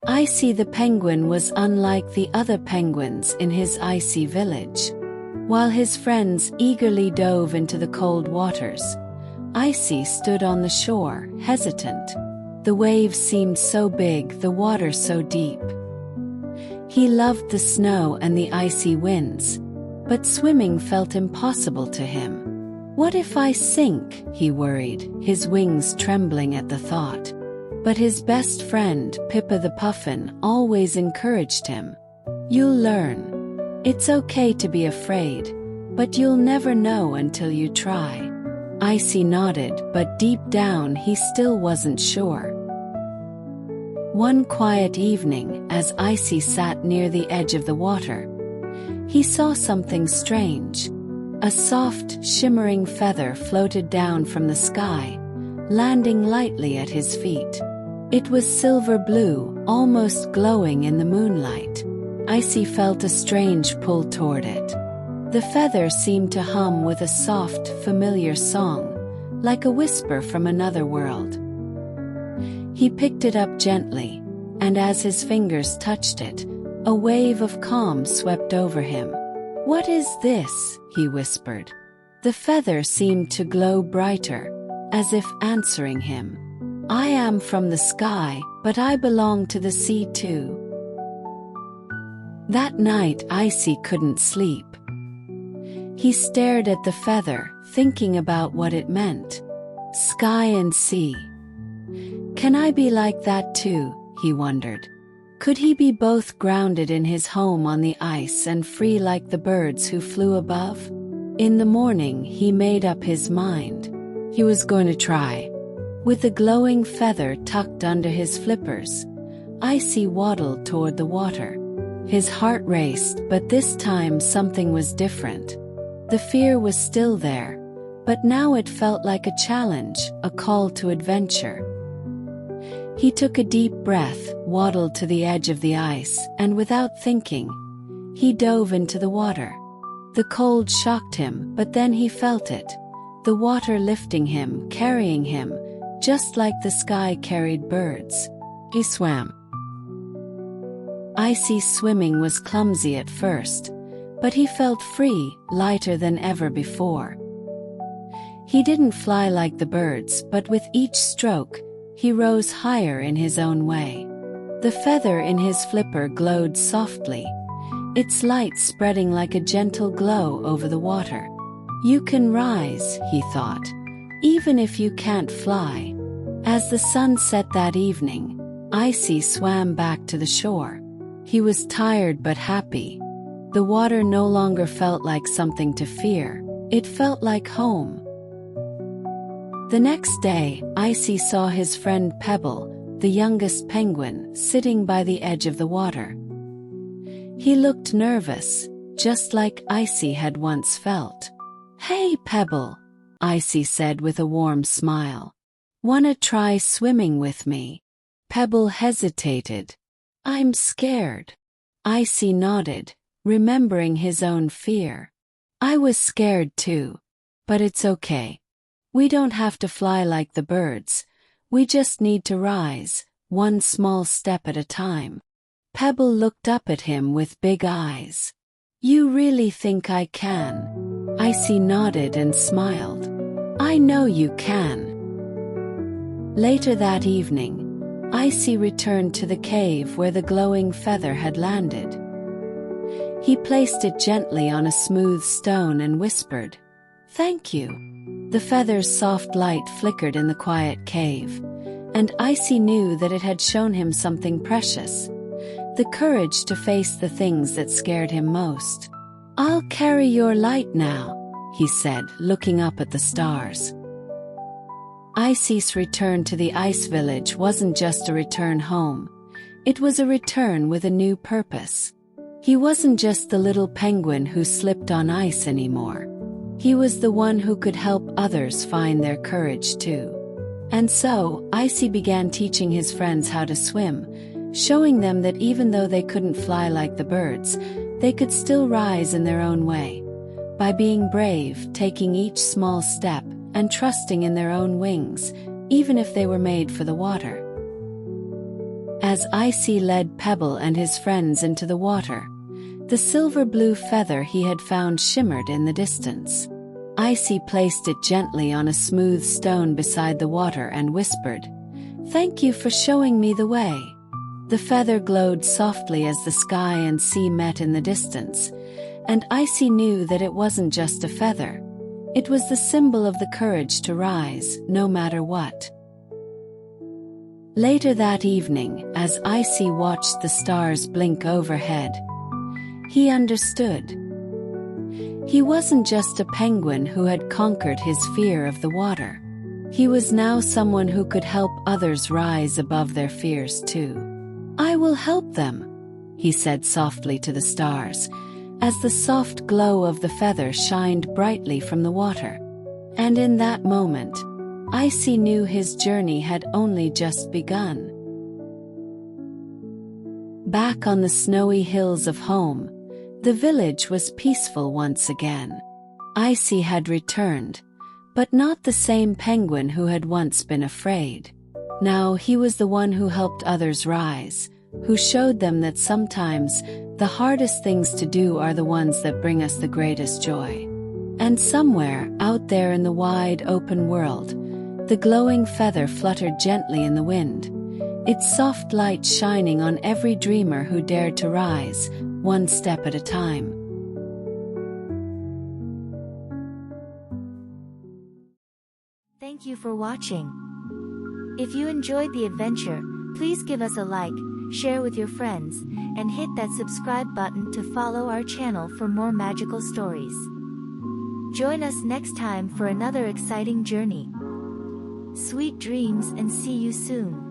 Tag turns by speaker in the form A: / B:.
A: Icy the penguin was unlike the other penguins in his icy village. While his friends eagerly dove into the cold waters, Icy stood on the shore, hesitant. The waves seemed so big, the water so deep. He loved the snow and the icy winds, but swimming felt impossible to him. What if I sink? He worried, his wings trembling at the thought. But his best friend, Pippa the puffin, always encouraged him. You'll learn. It's okay to be afraid, but you'll never know until you try. Icy nodded, but deep down he still wasn't sure. One quiet evening, as Icy sat near the edge of the water, he saw something strange. A soft, shimmering feather floated down from the sky, landing lightly at his feet. It was silver blue, almost glowing in the moonlight. Icy felt a strange pull toward it. The feather seemed to hum with a soft, familiar song, like a whisper from another world. He picked it up gently, and as his fingers touched it, a wave of calm swept over him. "What is this?" he whispered. The feather seemed to glow brighter, as if answering him. "I am from the sky, but I belong to the sea too." That night Icy couldn't sleep. He stared at the feather, thinking about what it meant. Sky and sea. Can I be like that too? He wondered. Could he be both grounded in his home on the ice and free like the birds who flew above? In the morning he made up his mind. He was going to try. With the glowing feather tucked under his flippers, Icy waddled toward the water. His heart raced, but this time something was different. The fear was still there, but now it felt like a challenge, a call to adventure. He took a deep breath, waddled to the edge of the ice, and without thinking, he dove into the water. The cold shocked him, but then he felt it. The water lifting him, carrying him, just like the sky carried birds. He swam. Icy swimming was clumsy at first, but he felt free, lighter than ever before. He didn't fly like the birds, but with each stroke, he rose higher in his own way. The feather in his flipper glowed softly, its light spreading like a gentle glow over the water. You can rise, he thought, even if you can't fly. As the sun set that evening, Icy swam back to the shore. He was tired but happy. The water no longer felt like something to fear. It felt like home. The next day, Icy saw his friend Pebble, the youngest penguin, sitting by the edge of the water. He looked nervous, just like Icy had once felt. Hey Pebble, Icy said with a warm smile. Wanna try swimming with me? Pebble hesitated. I'm scared. Icy nodded, remembering his own fear. I was scared too. But it's okay. We don't have to fly like the birds. We just need to rise, one small step at a time. Pebble looked up at him with big eyes. You really think I can? Icy nodded and smiled. I know you can. Later that evening, Icy returned to the cave where the glowing feather had landed. He placed it gently on a smooth stone and whispered, Thank you. The feather's soft light flickered in the quiet cave, and Icy knew that it had shown him something precious, the courage to face the things that scared him most. I'll carry your light now, he said, looking up at the stars. Icy's return to the ice village wasn't just a return home. It was a return with a new purpose. He wasn't just the little penguin who slipped on ice anymore. He was the one who could help others find their courage too. And so, Icy began teaching his friends how to swim, showing them that even though they couldn't fly like the birds, they could still rise in their own way. By being brave, taking each small step, and trusting in their own wings, even if they were made for the water. as Icy led Pebble and his friends into the water. The silver-blue feather he had found shimmered in the distance. Icy placed it gently on a smooth stone beside the water and whispered, "Thank you for showing me the way." The feather glowed softly as the sky and sea met in the distance, and Icy knew that it wasn't just a feather. It was the symbol of the courage to rise, no matter what. Later that evening, as Icy watched the stars blink overhead, he understood. He wasn't just a penguin who had conquered his fear of the water. He was now someone who could help others rise above their fears too. "I will help them," he said softly to the stars, as the soft glow of the feather shined brightly from the water. And in that moment, Icy knew his journey had only just begun. Back on the snowy hills of home, the village was peaceful once again. Icy had returned, but not the same penguin who had once been afraid. Now he was the one who helped others rise, who showed them that sometimes the hardest things to do are the ones that bring us the greatest joy. And somewhere, out there in the wide open world, the glowing feather fluttered gently in the wind, its soft light shining on every dreamer who dared to rise, one step at a time.
B: Thank you for watching. If you enjoyed the adventure, please give us a like, share with your friends, and hit that subscribe button to follow our channel for more magical stories. Join us next time for another exciting journey. Sweet dreams and see you soon.